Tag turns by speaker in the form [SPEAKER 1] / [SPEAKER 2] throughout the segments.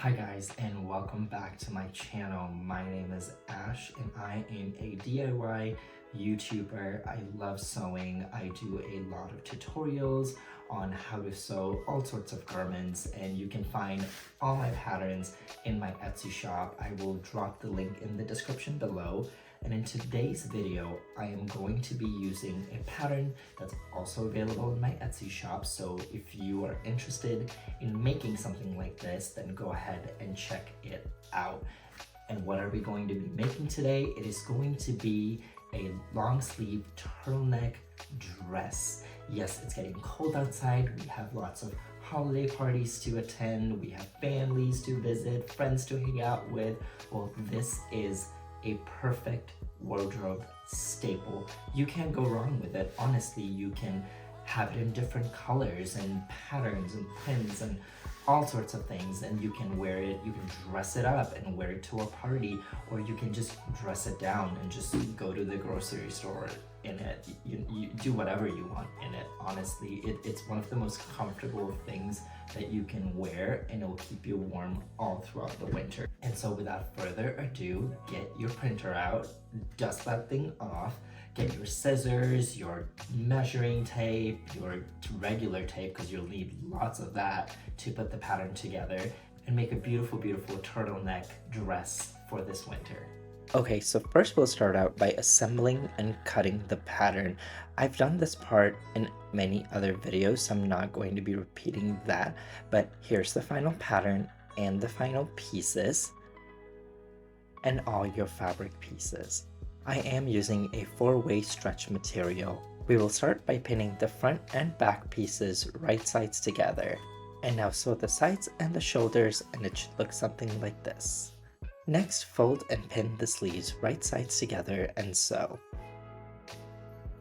[SPEAKER 1] Hi guys, and welcome back to my channel. My name is Ash and I am a DIY YouTuber. I love sewing. I do a lot of tutorials on how to sew all sorts of garments, and you can find all my patterns in my Etsy shop. I will drop the link in the description below. And in today's video, I am going to be using a pattern that's also available in my Etsy shop. So if you are interested in making something like this, then go ahead and check it out. And what are we going to be making today? It is going to be a long sleeve turtleneck dress. Yes, it's getting cold outside. We have lots of holiday parties to attend. We have families to visit, friends to hang out with. Well, this is a perfect wardrobe staple. You can't go wrong with it. Honestly, you can have it in different colors and patterns and prints and all sorts of things, and you can wear it, you can dress it up and wear it to a party, or you can just dress it down and just go to the grocery store in it. You do whatever you want in it. Honestly, it's one of the most comfortable things that you can wear, and it will keep you warm all throughout the winter. And so without further ado, get your printer out, dust that thing off, get your scissors, your measuring tape, your regular tape, because you'll need lots of that to put the pattern together, and make a beautiful, beautiful turtleneck dress for this winter. Okay, so first we'll start out by assembling and cutting the pattern. I've done this part in many other videos, so I'm not going to be repeating that, but here's the final pattern and the final pieces and all your fabric pieces. I am using a 4-way stretch material. We will start by pinning the front and back pieces right sides together. And now sew the sides and the shoulders, and it should look something like this. Next, fold and pin the sleeves right sides together and sew.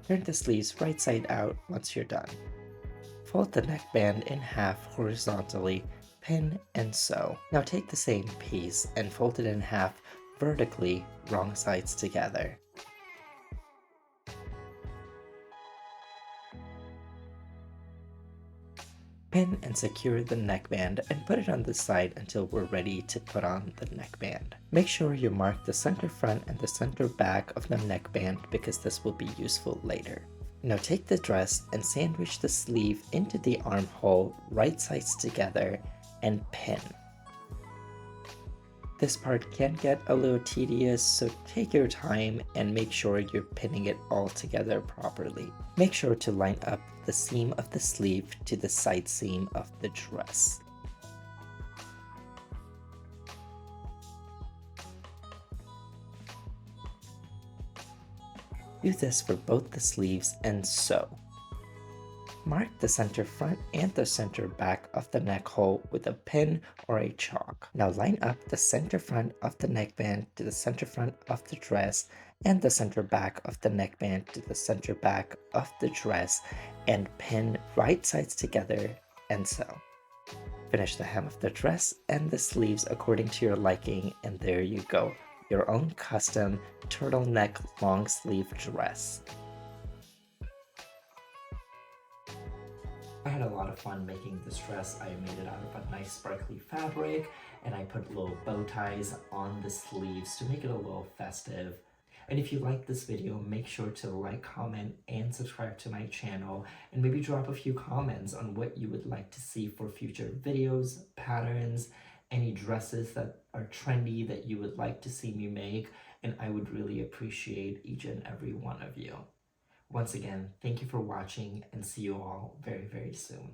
[SPEAKER 1] Turn the sleeves right side out once you're done. Fold the neckband in half horizontally, pin and sew. Now take the same piece and fold it in half vertically, wrong sides together. Pin and secure the neckband and put it on the side until we're ready to put on the neckband. Make sure you mark the center front and the center back of the neckband because this will be useful later. Now take the dress and sandwich the sleeve into the armhole right sides together and pin. This part can get a little tedious, so take your time and make sure you're pinning it all together properly. Make sure to line up the seam of the sleeve to the side seam of the dress. Do this for both the sleeves and sew. Mark the center front and the center back of the neck hole with a pin or a chalk. Now line up the center front of the neckband to the center front of the dress and the center back of the neckband to the center back of the dress and pin right sides together and sew. Finish the hem of the dress and the sleeves according to your liking, and there you go, your own custom turtleneck long sleeve dress. I had a lot of fun making this dress. I made it out of a nice sparkly fabric, and I put little bow ties on the sleeves to make it a little festive. And if you like this video, make sure to like, comment, and subscribe to my channel, and maybe drop a few comments on what you would like to see for future videos, patterns, any dresses that are trendy that you would like to see me make, and I would really appreciate each and every one of you. Once again, thank you for watching, and see you all very, very soon.